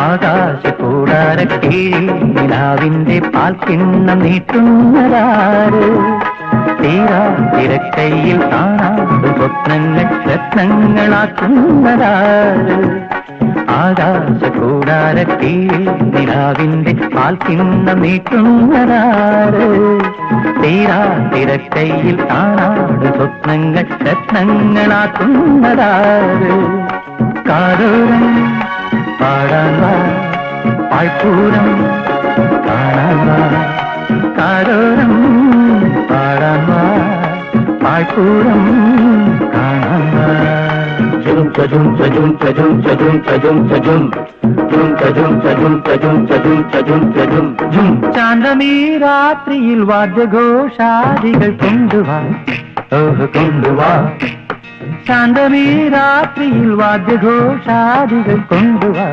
ആകാശക്കൂടാരക്കീഴിൽ നിലാവിന്റെ പാൽക്കിണ്ണം നീട്ടുന്നതാര്? തീരാ തിരക്കൈയിൽ കാണാതെ സ്വപ്നങ്ങൾ രത്നങ്ങളാക്കുന്നതാര്? ആകാശക്കൂടാരക്കീഴിൽ നിലാവിന്റെ പാൽക്കിണ്ണം നീട്ടുന്നതാര്? തീരാ തിരക്കൈയിൽ കാണാതെ സ്വപ്നങ്ങൾ രത്നങ്ങളാക്കുന്നതാര്? കാതോരം പാടാൻ വാ, പാഴ്പൂരം കാണാൻ വാ. കാതോരം പാടാൻ വാ, പാഴ്പൂരം കാണാൻ വാ. ചജും ചജും ചജും ചജും ചജും ചജും ചജും ചജും ചജും ചജും ചജും ചജും ചജും ചജും ചജും. ചാന്തമീ രാത്രിയിൽ വാദ്യഘോഷാദികൾ കൊണ്ടുവാ, ഓഹ് കൊണ്ടുവാ. ശാന്തമീ രാത്രിയിൽ വാദ്യഘോഷാദികൾ കൊണ്ടുവാ.